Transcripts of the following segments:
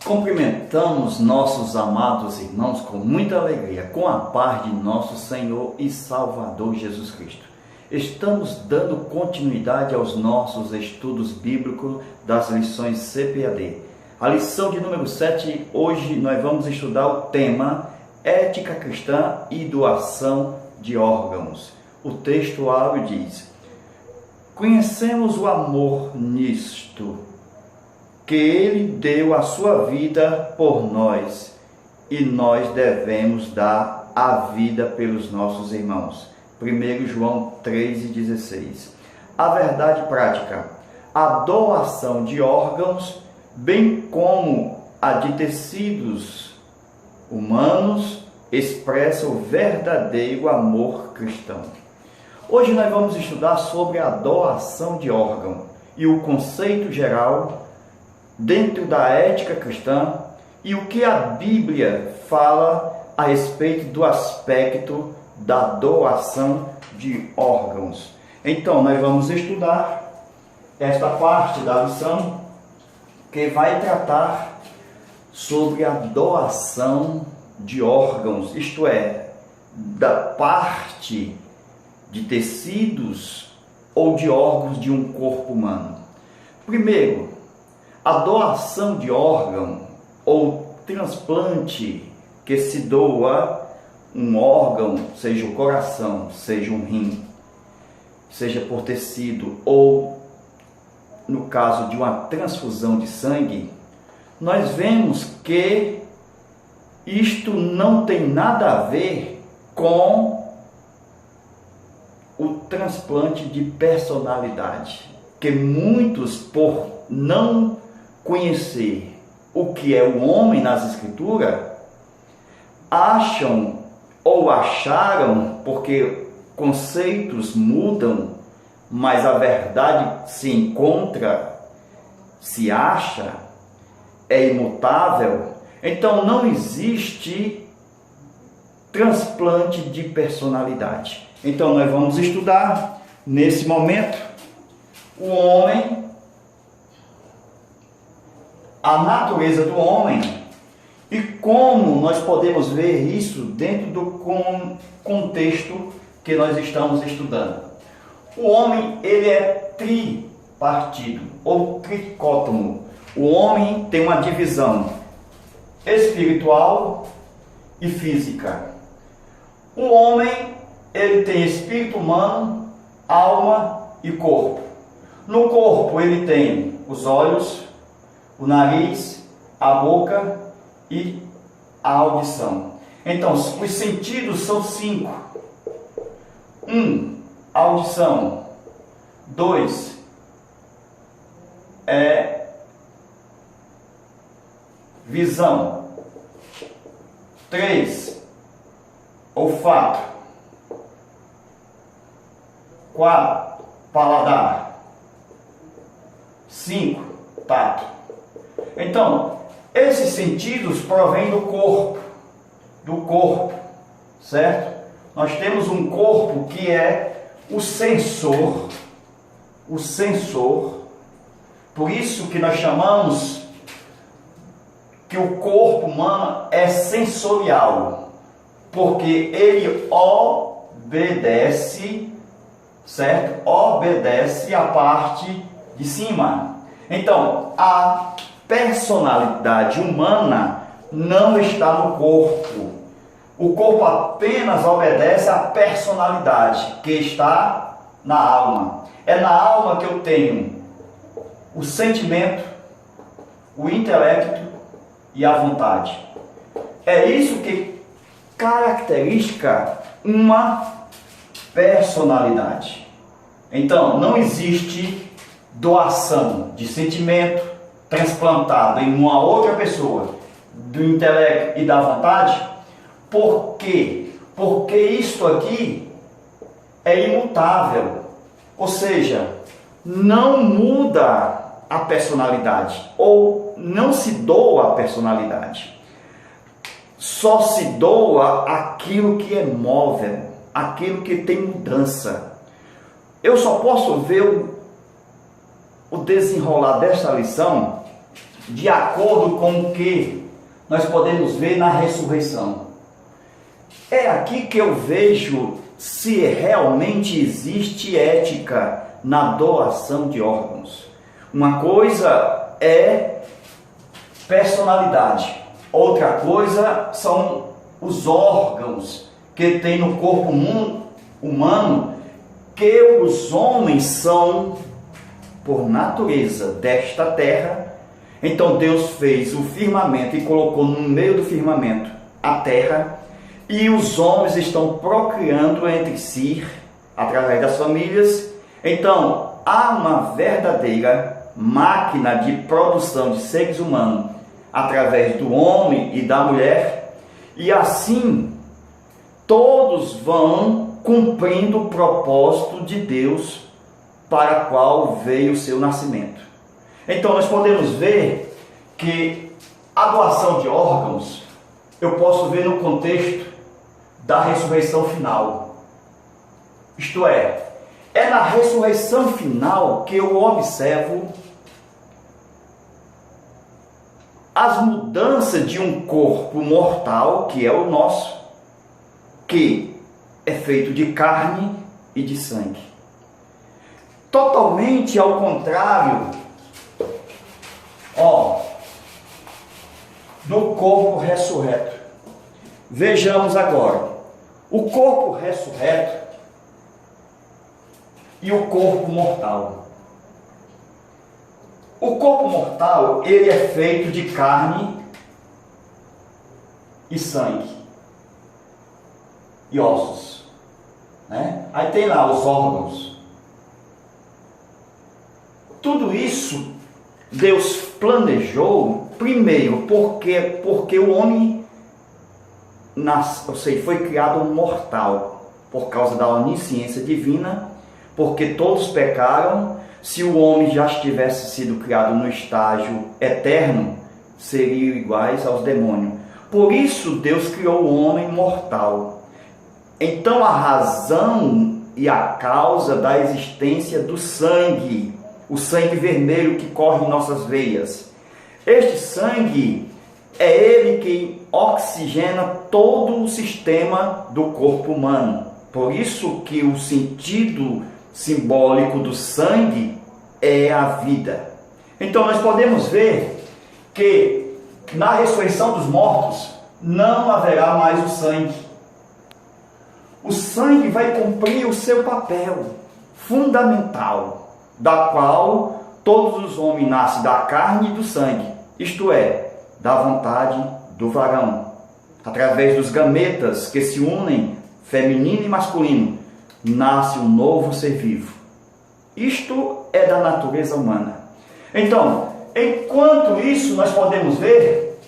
Cumprimentamos nossos amados irmãos com muita alegria, com a paz de nosso Senhor e Salvador Jesus Cristo. Estamos dando continuidade aos nossos estudos bíblicos das lições CPAD. A lição de número 7, hoje nós vamos estudar o tema Ética Cristã e Doação de Órgãos. O texto áureo diz: conhecemos o amor nisto, que Ele deu a sua vida por nós, e nós devemos dar a vida pelos nossos irmãos. 1 João 3,16. A verdade prática: a doação de órgãos, bem como a de tecidos humanos, expressa o verdadeiro amor cristão. Hoje nós vamos estudar sobre a doação de órgão e o conceito geral dentro da ética cristã e o que a Bíblia fala a respeito do aspecto da doação de órgãos. Então, nós vamos estudar esta parte da lição que vai tratar sobre a doação de órgãos, isto é, da parte de tecidos ou de órgãos de um corpo humano. Primeiro, a doação de órgão ou transplante, que se doa um órgão, seja o coração, seja um rim, seja por tecido ou no caso de uma transfusão de sangue, nós vemos que isto não tem nada a ver com o transplante de personalidade, que muitos, por não conhecer o que é o homem nas Escrituras, acham ou acharam, porque conceitos mudam, mas a verdade se encontra, se acha, é imutável. Então não existe transplante de personalidade. Então nós vamos estudar nesse momento o homem, a natureza do homem e como nós podemos ver isso dentro do contexto que nós estamos estudando. O homem, ele é tripartido ou tricótomo. O homem tem uma divisão espiritual e física. O homem, ele tem espírito humano, alma e corpo. No corpo ele tem os olhos, o nariz, a boca e a audição. Então, os sentidos são 5. 1, audição. 2, visão. 3, olfato. 4, paladar. 5, tato. Então, esses sentidos provêm do corpo, certo? Nós temos um corpo que é o sensor, por isso que nós chamamos que o corpo humano é sensorial, porque ele obedece, certo? Obedece a parte de cima. Então, a personalidade humana não está no corpo. O corpo apenas obedece à personalidade que está na alma. É na alma que eu tenho o sentimento, o intelecto e a vontade. É isso que caracteriza uma personalidade. Então, não existe doação de sentimento transplantado em uma outra pessoa, do intelecto e da vontade. Por quê? Porque isto aqui é imutável, ou seja, não muda a personalidade, ou não se doa a personalidade, só se doa aquilo que é móvel, aquilo que tem mudança. Eu só posso ver o desenrolar desta lição de acordo com o que nós podemos ver na ressurreição. É aqui que eu vejo se realmente existe ética na doação de órgãos. Uma coisa é personalidade, outra coisa são os órgãos que tem no corpo humano, que os homens são, por natureza, desta terra. Então Deus fez o firmamento e colocou no meio do firmamento a terra, e os homens estão procriando entre si, através das famílias. Então há uma verdadeira máquina de produção de seres humanos, através do homem e da mulher, e assim todos vão cumprindo o propósito de Deus para o qual veio o seu nascimento. Então nós podemos ver que a doação de órgãos, eu posso ver no contexto da ressurreição final. Isto é na ressurreição final que eu observo as mudanças de um corpo mortal, que é o nosso, que é feito de carne e de sangue. Totalmente ao contrário, do corpo ressurreto. Vejamos agora o corpo ressurreto e o corpo mortal. O corpo mortal, ele é feito de carne e sangue e ossos, né? Aí tem lá os órgãos. Tudo isso Deus planejou primeiro porque o homem foi criado mortal por causa da onisciência divina, porque todos pecaram. Se o homem já tivesse sido criado no estágio eterno, seriam iguais aos demônios. Por isso Deus criou o homem mortal. Então a razão e a causa da existência do sangue, o sangue vermelho que corre em nossas veias, este sangue é ele que oxigena todo o sistema do corpo humano. Por isso que o sentido simbólico do sangue é a vida. Então nós podemos ver que na ressurreição dos mortos não haverá mais o sangue. O sangue vai cumprir o seu papel fundamental, da qual todos os homens nascem da carne e do sangue, isto é, da vontade do varão, através dos gametas que se unem, feminino e masculino, nasce um novo ser vivo. Isto é da natureza humana. Então, enquanto isso, nós podemos ver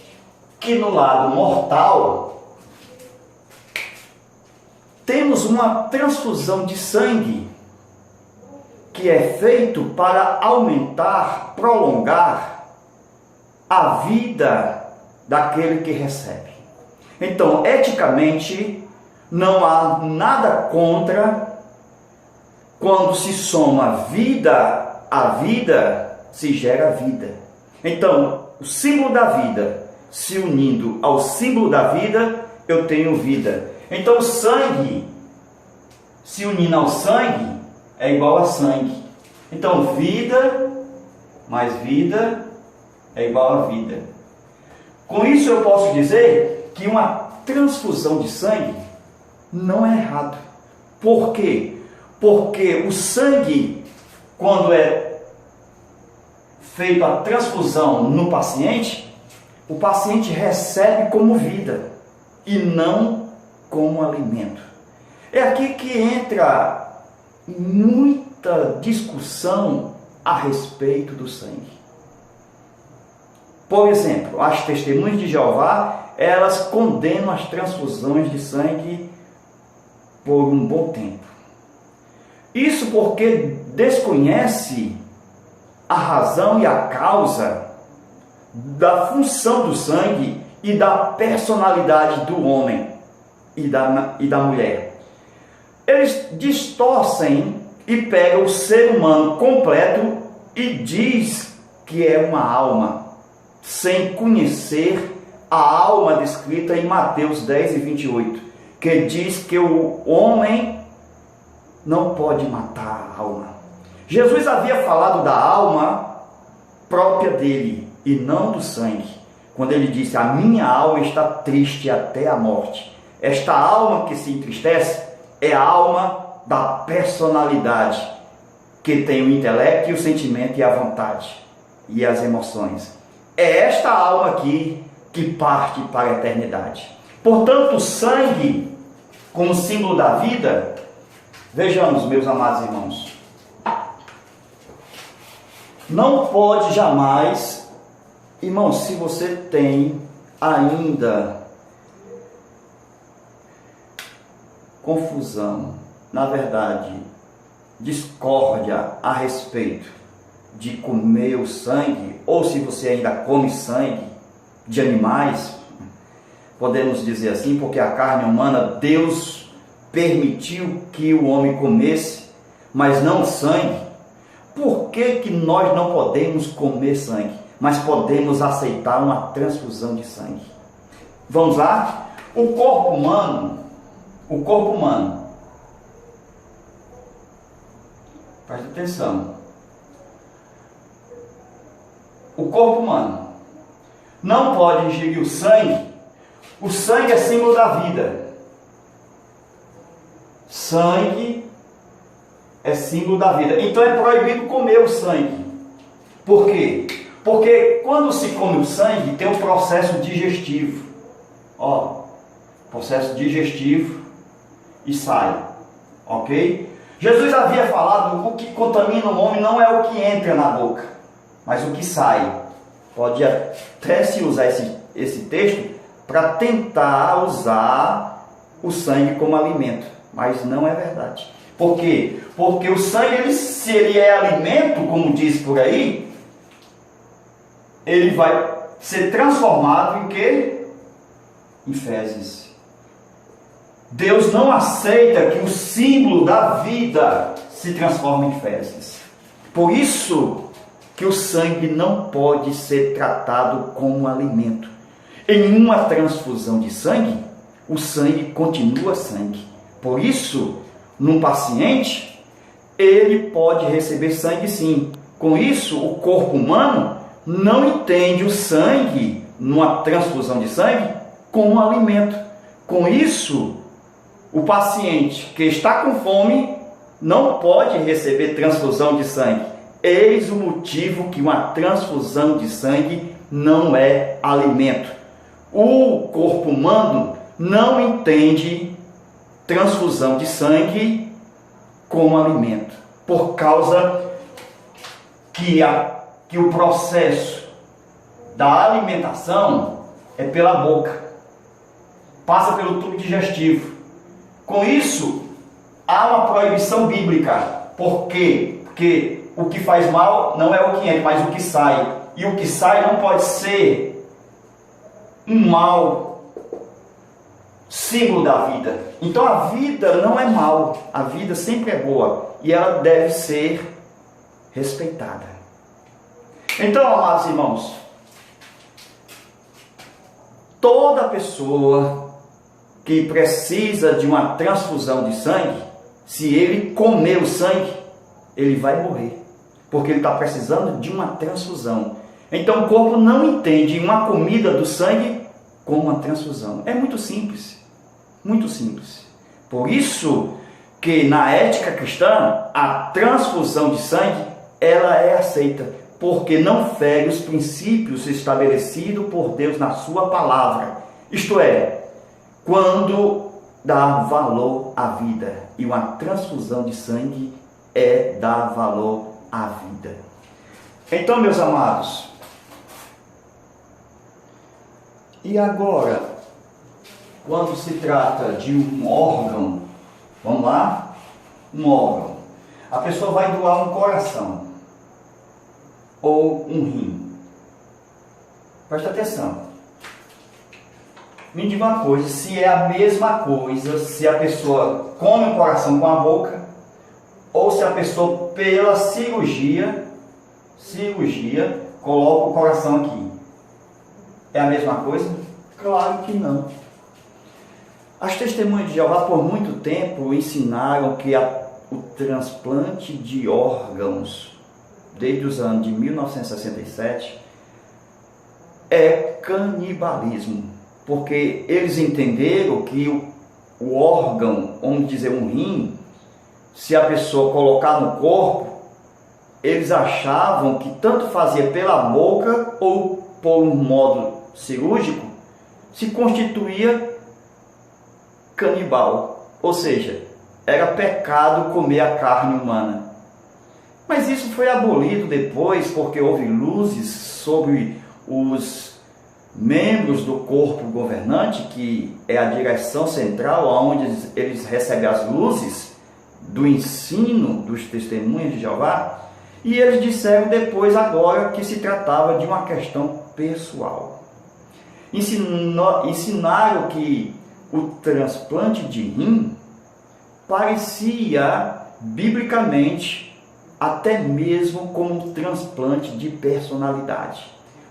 que no lado mortal temos uma transfusão de sangue que é feito para aumentar, prolongar a vida daquele que recebe. Então, eticamente, não há nada contra quando se soma vida a vida, se gera vida. Então, o símbolo da vida se unindo ao símbolo da vida, eu tenho vida. Então, o sangue se unindo ao sangue é igual a sangue. Então, vida mais vida é igual a vida. Com isso, eu posso dizer que uma transfusão de sangue não é errado. Por quê? Porque o sangue, quando é feita a transfusão no paciente, o paciente recebe como vida e não como alimento. É aqui que entra muita discussão a respeito do sangue. Por exemplo, as testemunhas de Jeová, elas condenam as transfusões de sangue por um bom tempo. Isso porque desconhece a razão e a causa da função do sangue e da personalidade do homem e da mulher. Eles distorcem e pegam o ser humano completo e diz que é uma alma. sem conhecer a alma descrita em Mateus 10 e 28, que diz que o homem não pode matar a alma. Jesus havia falado da alma própria dele e não do sangue, quando ele disse: a minha alma está triste até a morte. Esta alma que se entristece é a alma da personalidade, que tem o intelecto e o sentimento e a vontade e as emoções. É esta alma aqui que parte para a eternidade. Portanto, o sangue, como símbolo da vida, vejamos, meus amados irmãos, não pode jamais, irmãos, se você tem ainda confusão, na verdade, discórdia a respeito de comer o sangue, ou se você ainda come sangue de animais, podemos dizer assim, porque a carne humana, Deus permitiu que o homem comesse, mas não sangue. Por que nós não podemos comer sangue, mas podemos aceitar uma transfusão de sangue? Vamos lá? O corpo humano, preste atenção, o corpo humano não pode ingerir o sangue é símbolo da vida, sangue é símbolo da vida, então é proibido comer o sangue. Por quê? Porque quando se come o sangue, tem um processo digestivo, processo digestivo, e sai, ok? Jesus havia falado: o que contamina o homem não é o que entra na boca, mas o que sai. Pode até se usar esse texto para tentar usar o sangue como alimento, mas não é verdade. Por quê? Porque o sangue, se ele é alimento, como diz por aí, ele vai ser transformado em quê? Em fezes. Deus não aceita que o símbolo da vida se transforme em fezes. Por isso que o sangue não pode ser tratado como alimento. Em uma transfusão de sangue, o sangue continua sangue. Por isso, num paciente, ele pode receber sangue sim. Com isso, o corpo humano não entende o sangue, numa transfusão de sangue, como alimento. Com isso, o paciente que está com fome não pode receber transfusão de sangue. Eis o motivo que uma transfusão de sangue não é alimento. O corpo humano não entende transfusão de sangue como alimento, por causa que o processo da alimentação é pela boca, passa pelo tubo digestivo. Com isso, há uma proibição bíblica. Por quê? Porque o que faz mal não é o que entra, mas o que sai. E o que sai não pode ser um mal símbolo da vida. Então a vida não é mal, a vida sempre é boa e ela deve ser respeitada. Então, amados irmãos, toda pessoa que precisa de uma transfusão de sangue, se ele comer o sangue, ele vai morrer, porque ele está precisando de uma transfusão. Então o corpo não entende uma comida do sangue como uma transfusão. É muito simples, muito simples. Por isso que na ética cristã, a transfusão de sangue, ela é aceita, porque não fere os princípios estabelecidos por Deus na sua palavra. Isto é, quando dá valor à vida, e uma transfusão de sangue é dar valor à vida. Então, meus amados, e agora, quando se trata de um órgão, vamos lá? Um órgão. A pessoa vai doar um coração ou um rim. Presta atenção. Me diga uma coisa, se é a mesma coisa, se a pessoa come o coração com a boca, ou se a pessoa, pela cirurgia, coloca o coração aqui. é a mesma coisa? Claro que não. As testemunhas de Jeová por muito tempo ensinaram que o transplante de órgãos, desde os anos de 1967, é canibalismo, porque eles entenderam que o órgão, vamos dizer um rim, se a pessoa colocar no corpo, eles achavam que tanto fazia pela boca ou por um modo cirúrgico, se constituía canibal, ou seja, era pecado comer a carne humana. Mas isso foi abolido depois, porque houve luzes sobre os membros do corpo governante, que é a direção central, onde eles recebem as luzes do ensino dos testemunhos de Jeová, e eles disseram depois agora que se tratava de uma questão pessoal. Ensinaram que o transplante de rim parecia, biblicamente, até mesmo como um transplante de personalidade.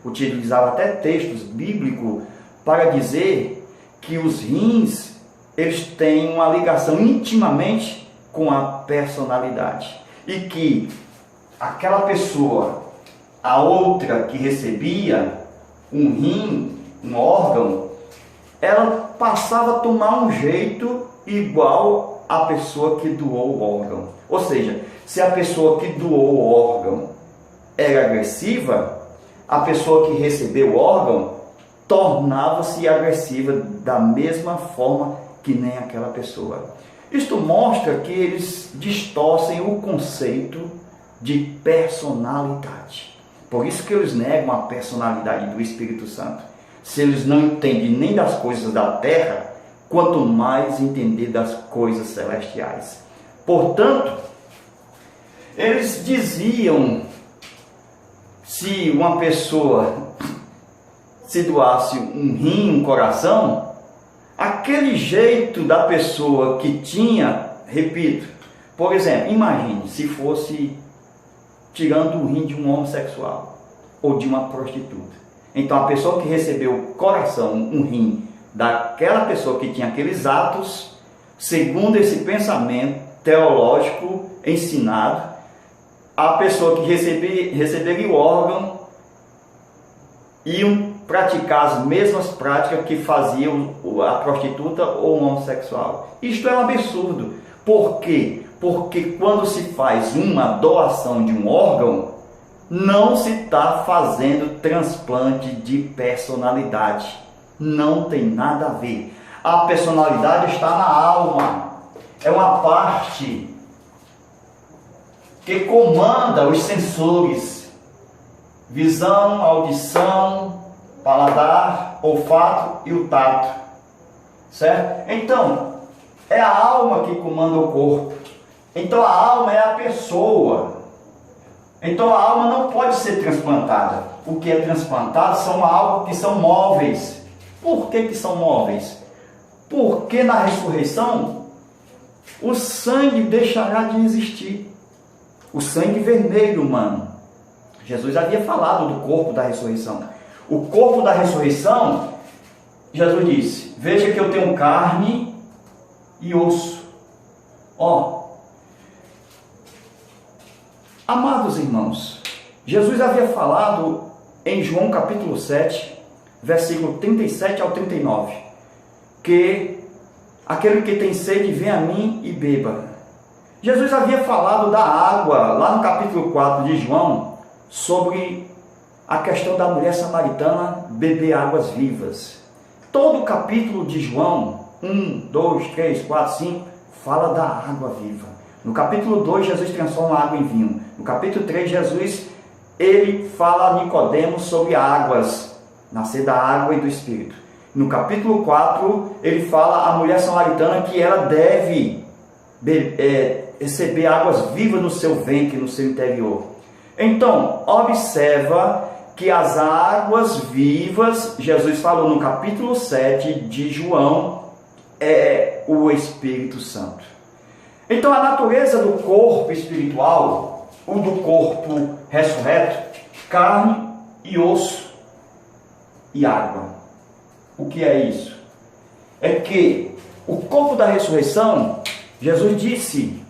Utilizava até textos bíblicos para dizer que os rins, eles têm uma ligação intimamente com a personalidade. E que aquela pessoa, a outra que recebia um rim, um órgão, ela passava a tomar um jeito igual à pessoa que doou o órgão. Ou seja, se a pessoa que doou o órgão era agressiva, a pessoa que recebeu o órgão tornava-se agressiva da mesma forma que nem aquela pessoa. Isto mostra que eles distorcem o conceito de personalidade. Por isso que eles negam a personalidade do Espírito Santo. Se eles não entendem nem das coisas da terra, quanto mais entender das coisas celestiais. Portanto, eles diziam, se uma pessoa se doasse um rim, um coração, aquele jeito da pessoa que tinha, repito, por exemplo, imagine se fosse tirando o rim de um homossexual ou de uma prostituta. Então a pessoa que recebeu o coração, um rim daquela pessoa que tinha aqueles atos, segundo esse pensamento teológico ensinado, a pessoa que receberia o órgão iam praticar as mesmas práticas que fazia a prostituta ou o homossexual. Isto é um absurdo. Por quê? Porque quando se faz uma doação de um órgão, não se está fazendo transplante de personalidade. Não tem nada a ver. A personalidade está na alma. É uma parte que comanda os sensores: visão, audição, paladar, olfato e o tato. Certo? Então, é a alma que comanda o corpo. Então a alma é a pessoa. Então a alma não pode ser transplantada. O que é transplantado são algo que são móveis. Por que são móveis? Porque na ressurreição o sangue deixará de existir. O sangue vermelho humano. Jesus havia falado do corpo da ressurreição. O corpo da ressurreição, Jesus disse: veja que eu tenho carne e osso. Amados irmãos, Jesus havia falado em João capítulo 7, versículo 37 ao 39, que aquele que tem sede, vem a mim e beba. Jesus havia falado da água, lá no capítulo 4 de João, sobre a questão da mulher samaritana beber águas vivas. Todo o capítulo de João, 1, 2, 3, 4, 5, fala da água viva. No capítulo 2, Jesus transforma a água em vinho. No capítulo 3, Jesus ele fala a Nicodemos sobre águas, nascer da água e do Espírito. No capítulo 4, ele fala à mulher samaritana que ela deve receber águas vivas no seu ventre, no seu interior. Então, observa que as águas vivas, Jesus falou no capítulo 7 de João, é o Espírito Santo. Então, a natureza do corpo espiritual, o do corpo ressurreto, carne e osso. e água. O que é isso? É que o corpo da ressurreição, Jesus disse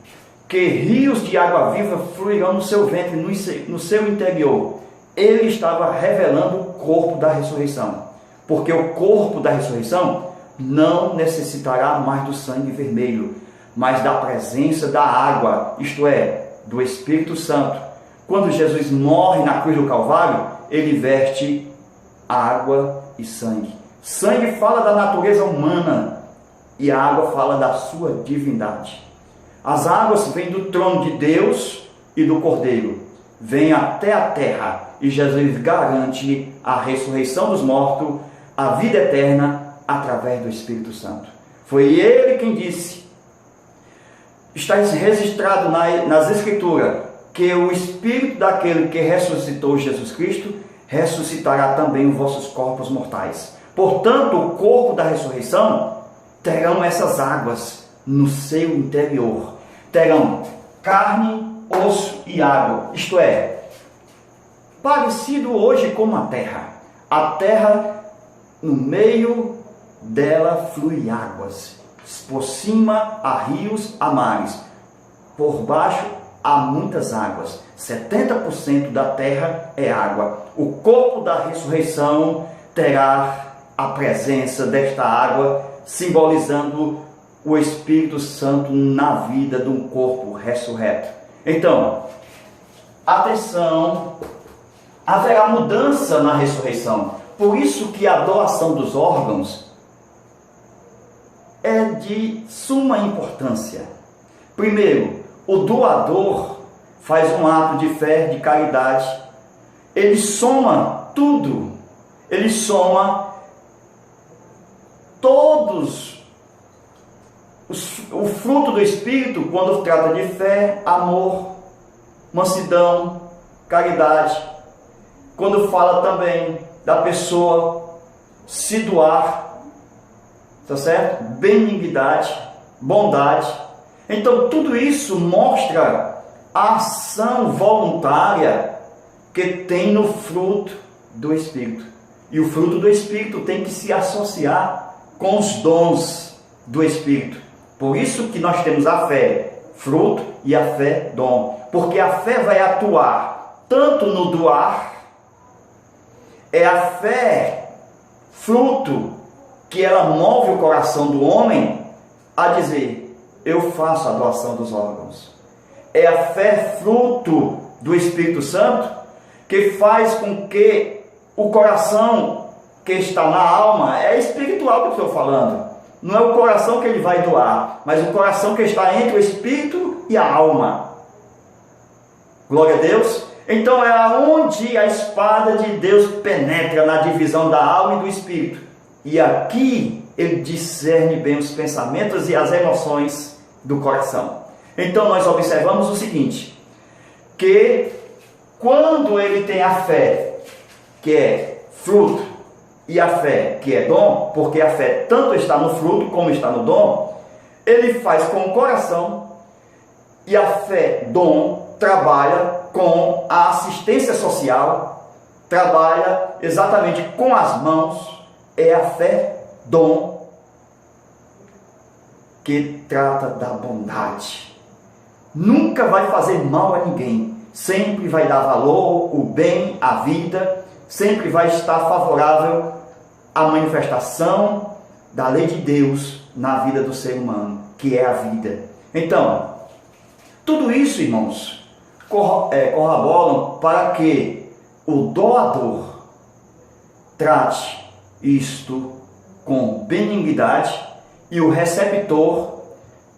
que rios de água viva fluirão no seu ventre, no seu interior. Ele estava revelando o corpo da ressurreição, porque o corpo da ressurreição não necessitará mais do sangue vermelho, mas da presença da água, isto é, do Espírito Santo. Quando Jesus morre na cruz do Calvário, ele verte água e sangue. Sangue fala da natureza humana e a água fala da sua divindade. As águas vêm do trono de Deus e do Cordeiro, vêm até a terra, e Jesus garante a ressurreição dos mortos, a vida eterna através do Espírito Santo. Foi ele quem disse, está registrado nas Escrituras, que o Espírito daquele que ressuscitou Jesus Cristo ressuscitará também os vossos corpos mortais. Portanto, o corpo da ressurreição terão essas águas no seu interior. Terão carne, osso e água. Isto é, parecido hoje com a terra. A terra, no meio dela flui águas. Por cima há rios, há mares. Por baixo há muitas águas. 70% da terra é água. O corpo da ressurreição terá a presença desta água, simbolizando o Espírito Santo na vida de um corpo ressurreto. Então, atenção, haverá mudança na ressurreição. Por isso que a doação dos órgãos é de suma importância. Primeiro, o doador faz um ato de fé, de caridade. Ele soma tudo. Ele soma todos o fruto do Espírito quando trata de fé, amor, mansidão, caridade. Quando fala também da pessoa se doar, tá certo? Benignidade, bondade. Então tudo isso mostra a ação voluntária que tem no fruto do Espírito. E o fruto do Espírito tem que se associar com os dons do Espírito. Por isso que nós temos a fé, fruto, e a fé, dom. Porque a fé vai atuar tanto no doar, é a fé, fruto, que ela move o coração do homem a dizer, eu faço a doação dos órgãos. É a fé, fruto do Espírito Santo, que faz com que o coração que está na alma, é espiritual que eu estou falando, não é o coração que ele vai doar, mas o coração que está entre o espírito e a alma. Glória a Deus. Então é aonde a espada de Deus penetra na divisão da alma e do espírito, e aqui ele discerne bem os pensamentos e as emoções do coração. Então nós observamos o seguinte, que quando ele tem a fé, que é fruto, e a fé, que é dom, porque a fé tanto está no fruto como está no dom, ele faz com o coração, e a fé, dom, trabalha com a assistência social, trabalha exatamente com as mãos, é a fé, dom, que trata da bondade. Nunca vai fazer mal a ninguém, sempre vai dar valor, o bem, a vida, sempre vai estar favorável à manifestação da lei de Deus na vida do ser humano, que é a vida. Então, tudo isso, irmãos, corroboram para que o doador trate isto com benignidade e o receptor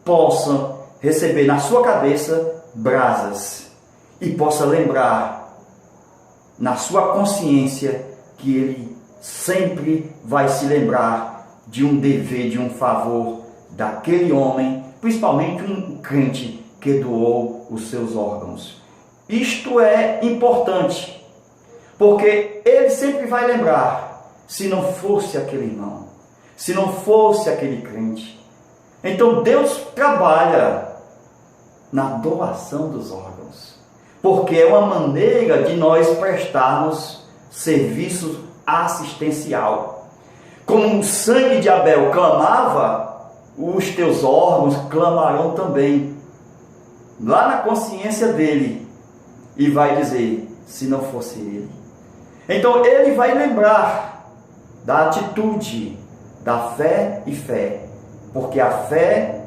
possa receber na sua cabeça brasas e possa lembrar na sua consciência que ele sempre vai se lembrar de um dever, de um favor daquele homem, principalmente um crente que doou os seus órgãos. Isto é importante, porque ele sempre vai lembrar, se não fosse aquele irmão, se não fosse aquele crente. Então Deus trabalha na doação dos órgãos, porque é uma maneira de nós prestarmos serviços assistencial. Como o sangue de Abel clamava, os teus órgãos clamarão também, lá na consciência dele, e vai dizer, se não fosse ele. Então ele vai lembrar da atitude, da fé e fé, porque a fé,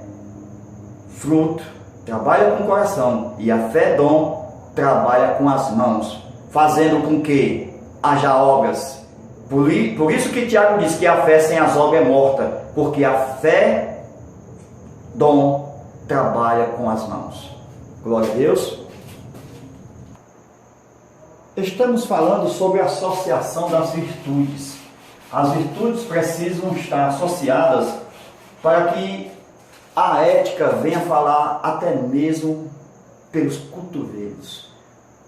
fruto, trabalha com o coração, e a fé, dom, trabalha com as mãos, fazendo com que haja obras. Por isso que Tiago diz que a fé sem as obras é morta, porque a fé, dom, trabalha com as mãos. Glória a Deus. Estamos falando sobre a associação das virtudes. As virtudes precisam estar associadas para que a ética venha falar até mesmo pelos cotovelos.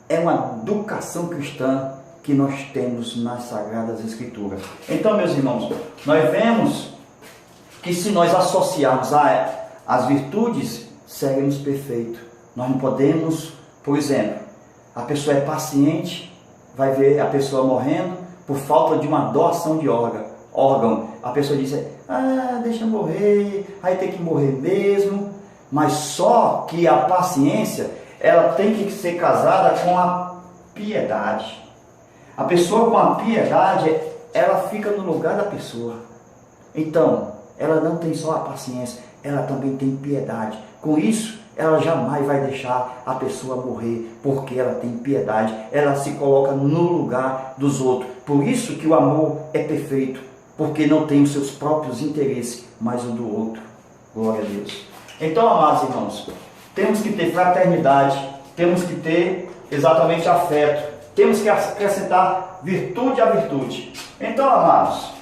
É uma educação cristã que nós temos nas Sagradas Escrituras. Então, meus irmãos, nós vemos que se nós associarmos as virtudes, seremos perfeitos. Nós não podemos, por exemplo, a pessoa é paciente, vai ver a pessoa morrendo por falta de uma doação de órgão. A pessoa diz, deixa eu morrer, aí tem que morrer mesmo. Mas só que a paciência, ela tem que ser casada com a piedade. A pessoa com a piedade, ela fica no lugar da pessoa. Então, ela não tem só a paciência, ela também tem piedade. Com isso, ela jamais vai deixar a pessoa morrer, porque ela tem piedade, ela se coloca no lugar dos outros. Por isso que o amor é perfeito, porque não tem os seus próprios interesses, mas o do outro. Glória a Deus. Então, amados irmãos, temos que ter fraternidade, temos que ter exatamente afeto, temos que acrescentar virtude à virtude. Então, amados,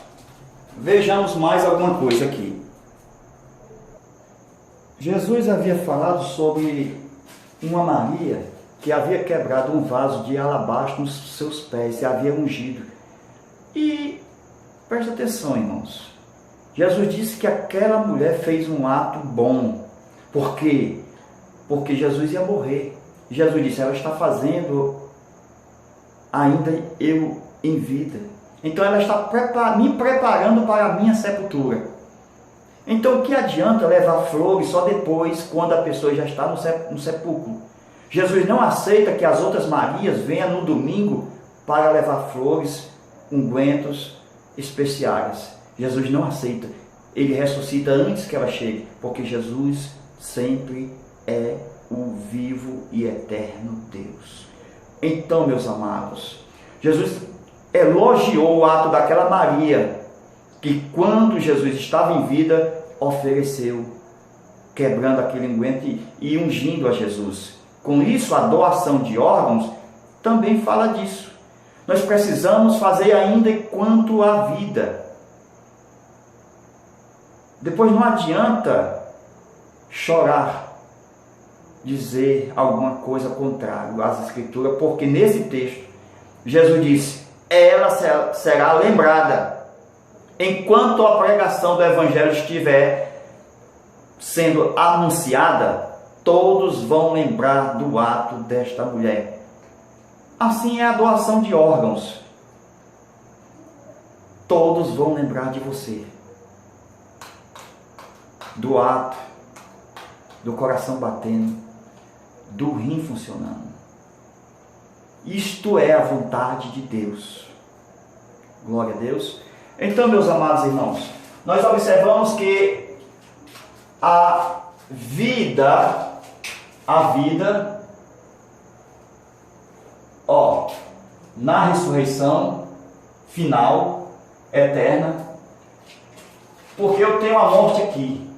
vejamos mais alguma coisa aqui. Jesus havia falado sobre uma Maria que havia quebrado um vaso de alabastro nos seus pés e havia ungido. E presta atenção, irmãos. Jesus disse que aquela mulher fez um ato bom. Por quê? Porque Jesus ia morrer. Jesus disse, ela está fazendo ainda eu em vida. Então ela está me preparando para a minha sepultura. Então, o que adianta levar flores só depois, quando a pessoa já está no sepulcro? Jesus não aceita que as outras Marias venham no domingo para levar flores, ungüentos especiais. Jesus não aceita. Ele ressuscita antes que ela chegue, porque Jesus sempre é o vivo e eterno Deus. Então, meus amados, Jesus elogiou o ato daquela Maria, que quando Jesus estava em vida, ofereceu, quebrando aquele unguento e ungindo a Jesus. Com isso, a doação de órgãos também fala disso. Nós precisamos fazer ainda enquanto há vida. Depois não adianta chorar, dizer alguma coisa contrária às Escrituras, porque nesse texto, Jesus disse, ela será lembrada. Enquanto a pregação do Evangelho estiver sendo anunciada, todos vão lembrar do ato desta mulher. Assim é a doação de órgãos. Todos vão lembrar de você. Do ato, do coração batendo, do rim funcionando. Isto é a vontade de Deus. Glória a Deus. Então, meus amados irmãos, nós observamos que a vida, na ressurreição final, eterna, porque eu tenho a morte aqui,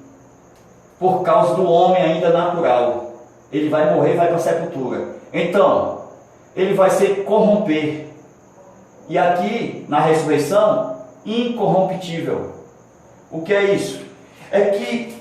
por causa do homem ainda natural. Ele vai morrer e vai para a sepultura. Então, ele vai se corromper. E aqui, na ressurreição, incorruptível. O que é isso? É que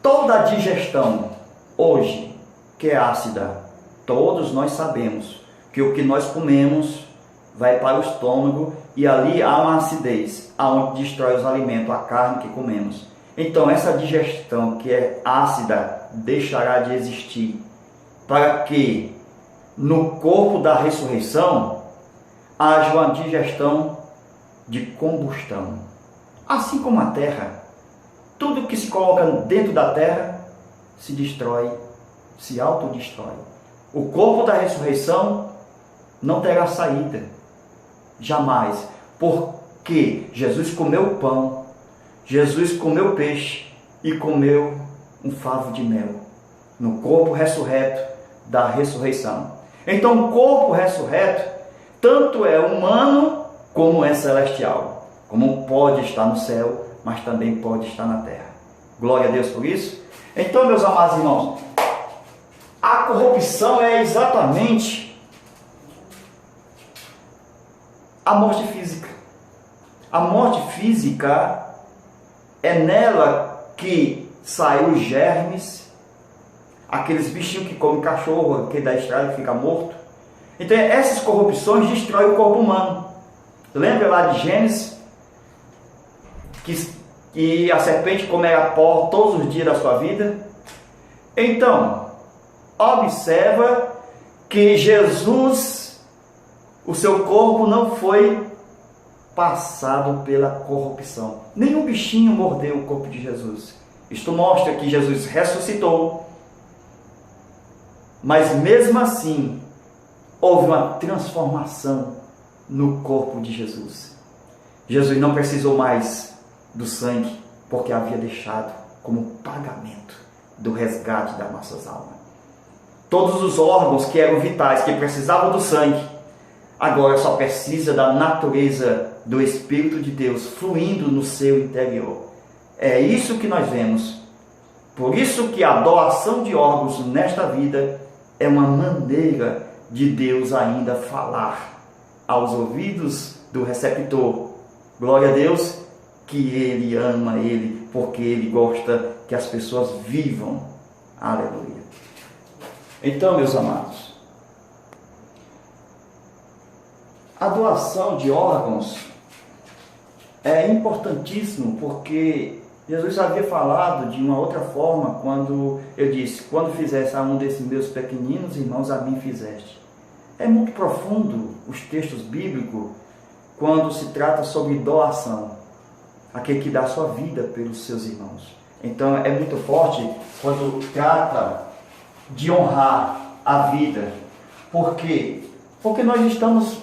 toda a digestão hoje, que é ácida, todos nós sabemos que o que nós comemos vai para o estômago e ali há uma acidez, aonde destrói os alimentos, a carne que comemos. Então essa digestão que é ácida deixará de existir, para que no corpo da ressurreição haja uma digestão de combustão. Assim como a terra, tudo que se coloca dentro da terra se destrói, se autodestrói. O corpo da ressurreição não terá saída, jamais, porque Jesus comeu pão, Jesus comeu peixe e comeu um favo de mel, no corpo ressurreto da ressurreição. Então o corpo ressurreto tanto é humano como é celestial, como pode estar no céu, mas também pode estar na terra. Glória a Deus por isso. Então, meus amados irmãos, a corrupção é exatamente a morte física. A morte física é nela que saem os germes, aqueles bichinhos que comem cachorro, aquele da estrada que fica morto. Então essas corrupções destroem o corpo humano. Lembra lá de Gênesis, que a serpente comerá pó todos os dias da sua vida? Então, observa que Jesus, o seu corpo não foi passado pela corrupção. Nenhum bichinho mordeu o corpo de Jesus. Isto mostra que Jesus ressuscitou, mas mesmo assim houve uma transformação no corpo de Jesus. Jesus não precisou mais do sangue, porque havia deixado como pagamento do resgate das nossas almas. Todos os órgãos que eram vitais, que precisavam do sangue, agora só precisa da natureza do Espírito de Deus fluindo no seu interior. É isso que nós vemos. Por isso que a doação de órgãos nesta vida é uma maneira de Deus ainda falar aos ouvidos do receptor. Glória a Deus, que Ele ama Ele, porque Ele gosta que as pessoas vivam. Aleluia. Então, meus amados, a doação de órgãos é importantíssimo, porque Jesus havia falado de uma outra forma quando eu disse: quando fizesse a um desses meus pequeninos irmãos, a mim fizeste. É muito profundo os textos bíblicos quando se trata sobre doação, aquele que dá a sua vida pelos seus irmãos. Então é muito forte quando trata de honrar a vida. Por quê? Porque nós estamos,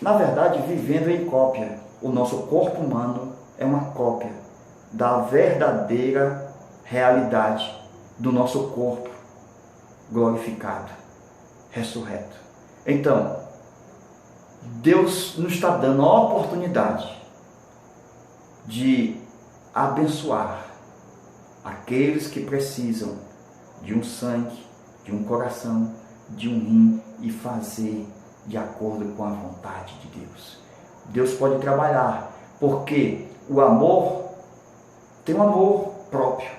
na verdade, vivendo em cópia. O nosso corpo humano é uma cópia da verdadeira realidade do nosso corpo glorificado, ressurreto. Então, Deus nos está dando a oportunidade de abençoar aqueles que precisam de um sangue, de um coração, de um rim, e fazer de acordo com a vontade de Deus. Deus pode trabalhar, porque o amor tem um amor próprio.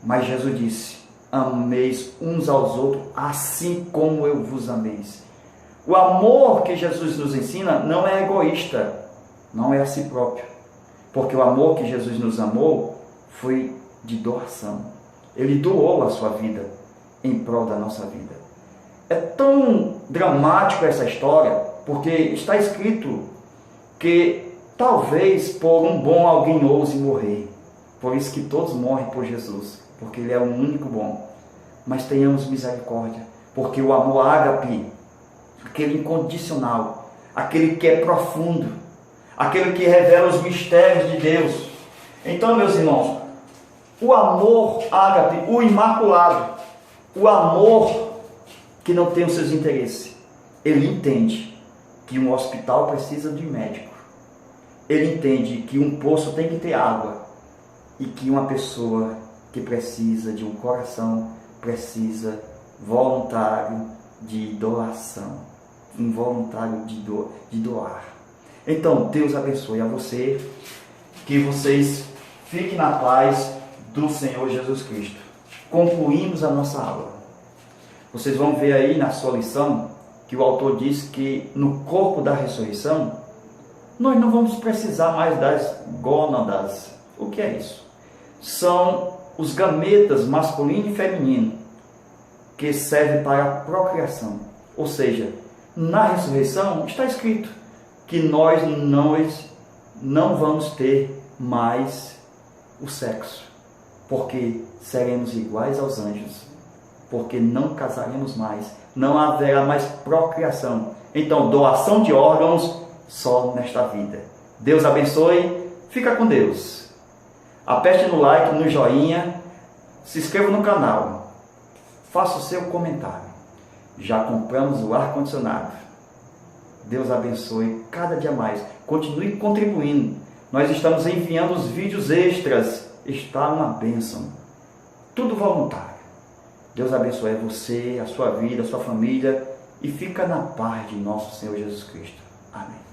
Mas Jesus disse: ameis uns aos outros assim como eu vos ameis. O amor que Jesus nos ensina não é egoísta, não é a si próprio. Porque o amor que Jesus nos amou foi de doação. Ele doou a sua vida em prol da nossa vida. É tão dramático essa história, porque está escrito que talvez por um bom alguém ouse morrer. Por isso que todos morrem por Jesus, porque Ele é o único bom. Mas tenhamos misericórdia, porque o amor ágape, aquele incondicional, aquele que é profundo, aquele que revela os mistérios de Deus. Então, meus irmãos, o amor ágape, o imaculado, o amor que não tem os seus interesses, ele entende que um hospital precisa de médico, ele entende que um poço tem que ter água, e que uma pessoa que precisa de um coração precisa voluntário de doação, involuntário de doar. Então, Deus abençoe a você, que vocês fiquem na paz do Senhor Jesus Cristo. Concluímos a nossa aula. Vocês vão ver aí na sua lição que o autor diz que no corpo da ressurreição nós não vamos precisar mais das gônadas. O que é isso? São os gametas masculino e feminino que servem para a procriação. Ou seja, na ressurreição está escrito: que nós não vamos ter mais o sexo, porque seremos iguais aos anjos, porque não casaremos mais, não haverá mais procriação. Então, doação de órgãos só nesta vida. Deus abençoe, fica com Deus. Aperte no like, no joinha, se inscreva no canal, faça o seu comentário. Já compramos o ar-condicionado. Deus abençoe cada dia mais. Continue contribuindo. Nós estamos enviando os vídeos extras. Está uma bênção. Tudo voluntário. Deus abençoe você, a sua vida, a sua família. E fica na paz de nosso Senhor Jesus Cristo. Amém.